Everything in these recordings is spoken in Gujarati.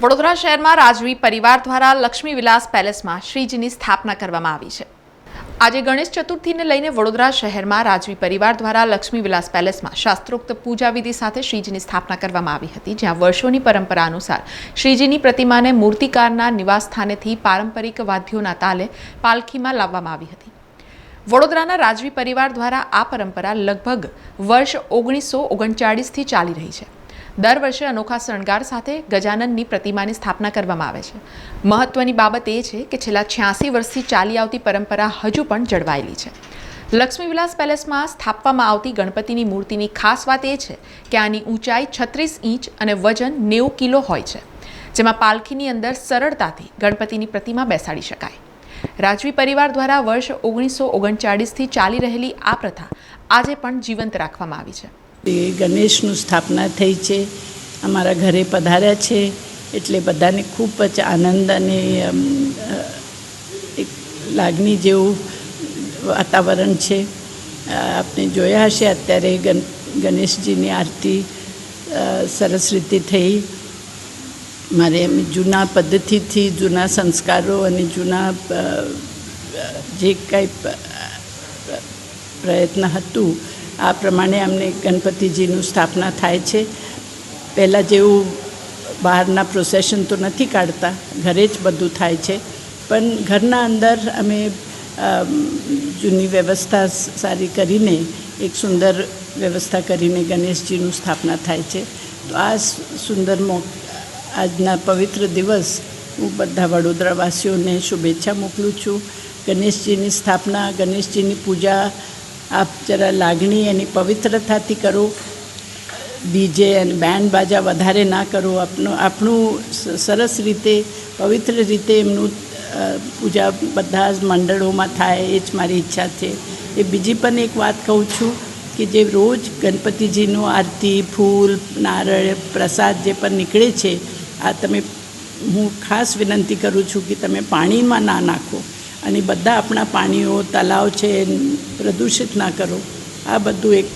વડોદરા શહેરમાં રાજવી પરિવાર દ્વારા લક્ષ્મી વિલાસ પેલેસમાં શ્રીજીની સ્થાપના કરવામાં આવી છે। આજે ગણેશ ચતુર્થીને લઈને વડોદરા શહેરમાં રાજવી પરિવાર દ્વારા લક્ષ્મી વિલાસ પેલેસમાં શાસ્ત્રોક્ત પૂજા વિધિ સાથે શ્રીજીની સ્થાપના કરવામાં આવી હતી, જ્યાં વર્ષોની પરંપરા અનુસાર શ્રીજીની પ્રતિમાને મૂર્તિકારના નિવાસ સ્થાનેથી પારંપરિક વાદ્યોના તાલે પાલખીમાં લાવવામાં આવી હતી। વડોદરાના રાજવી પરિવાર દ્વારા આ પરંપરા લગભગ વર્ષ 1939થી ચાલી રહી છે। દર વર્ષે અનોખા શણગાર સાથે ગજાનનની પ્રતિમાની સ્થાપના કરવામાં આવે છે। મહત્વની બાબત એ છે કે છેલ્લા 86 વર્ષથી ચાલી આવતી પરંપરા હજુ પણ જળવાયેલી છે। લક્ષ્મી વિલાસ પેલેસમાં સ્થાપવામાં આવતી ગણપતિની મૂર્તિની ખાસ વાત એ છે કે આની ઊંચાઈ 36 ઇંચ અને વજન 90 કિલો હોય છે, જેમાં પાલખીની અંદર સરળતાથી ગણપતિની પ્રતિમા બેસાડી શકાય। રાજવી પરિવાર દ્વારા વર્ષ 1939થી ચાલી રહેલી આ પ્રથા આજે પણ જીવંત રાખવામાં આવી છે। ગણેશનું સ્થાપના થઈ છે, અમારા ઘરે પધાર્યા છે, એટલે બધાને ખૂબ જ આનંદ અને એક લાગણી જેવું વાતાવરણ છે। આપણે જોયા હશે અત્યારે ગણેશજીની આરતી સરસ રીતે થઈ। મારે એમ જૂના પદ્ધતિથી જૂના સંસ્કારો અને જૂના જે કંઈ પ્રયત્ન હતું આ પ્રમાણે અમને ગણપતિજીનું સ્થાપના થાય છે। પહેલાં જેવું બહારના પ્રોસેશન તો નથી કાઢતા, ઘરે જ બધું થાય છે, પણ ઘરના અંદર અમે જૂની વ્યવસ્થા સારી કરીને એક સુંદર વ્યવસ્થા કરીને ગણેશજીનું સ્થાપના થાય છે। તો આ સુંદર આજના પવિત્ર દિવસ હું બધા વડોદરાવાસીઓને શુભેચ્છા મોકલું છું। ગણેશજીની સ્થાપના, ગણેશજીની પૂજા આપ જરા લાગણી એની પવિત્રતાથી કરો, ડીજે અને બેન્ડ બાજા વધારે ના કરો। આપણું સરસ રીતે પવિત્ર રીતે એમનું પૂજા બધા જ મંડળોમાં થાય, એ જ મારી ઈચ્છા છે। એ બીજી પણ એક વાત કહું છું કે જે રોજ ગણપતિજીનું આરતી, ફૂલ, નારળ, પ્રસાદ જે પણ નીકળે છે, આ હું ખાસ વિનંતી કરું છું કે તમે પાણીમાં ના નાખો અને બધા આપણા પાણીઓ તલાવ છે પ્રદૂષિત ના કરો। આ બધું એક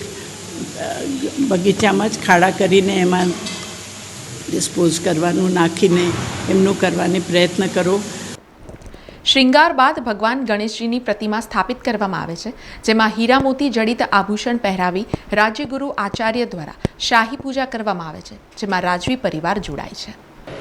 બગીચામાં જ ખાડા કરીને એમાં ડિસ્પોઝ કરવાનું, નાખીને એમનું કરવાની પ્રયત્ન કરો। શ્રૃંગાર બાદ ભગવાન ગણેશજીની પ્રતિમા સ્થાપિત કરવામાં આવે છે, જેમાં હીરા મોતી જડિત આભૂષણ પહેરાવી રાજ્યગુરુ આચાર્ય દ્વારા શાહી પૂજા કરવામાં આવે છે, જેમાં રાજવી પરિવાર જોડાય છે।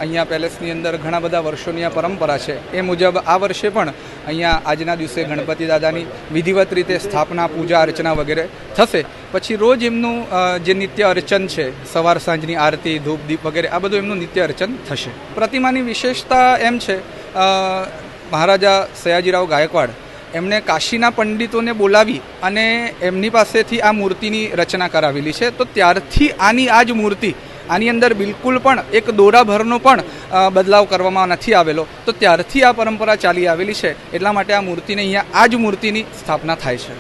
અહીંયા પેલેસની અંદર ઘણા બધા વર્ષોની આ પરંપરા છે, એ મુજબ આ વર્ષે પણ અહીંયા આજના દિવસે ગણપતિ દાદાની વિધિવત રીતે સ્થાપના, પૂજા અર્ચના વગેરે થશે। પછી રોજ એમનું જે નિત્ય અર્ચન છે, સવાર સાંજની આરતી, ધૂપ દીપ વગેરે આ બધું એમનું નિત્ય અર્ચન થશે। પ્રતિમાની વિશેષતા એમ છે, મહારાજા સયાજીરાવ ગાયકવાડ એમણે કાશીના પંડિતોને બોલાવી અને એમની પાસેથી આ મૂર્તિની રચના કરાવેલી છે। તો ત્યારથી આ જ મૂર્તિ આની અંદર બિલકુલ પણ એક દોરાભરનો પણ બદલાવ કરવામાં નથી આવેલો। તો ત્યારથી આ પરંપરા ચાલી આવેલી છે, એટલા માટે આ મૂર્તિને અહીંયા આ જ મૂર્તિની સ્થાપના થાય છે।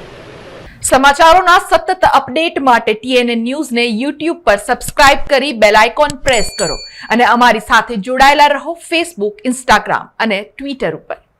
સમાચારોના સતત અપડેટ માટે TNN ન્યૂઝને YouTube પર સબસ્ક્રાઇબ કરી બેલ આઇકોન પ્રેસ કરો અને અમારી સાથે જોડાયેલા રહો Facebook, Instagram અને Twitter ઉપર।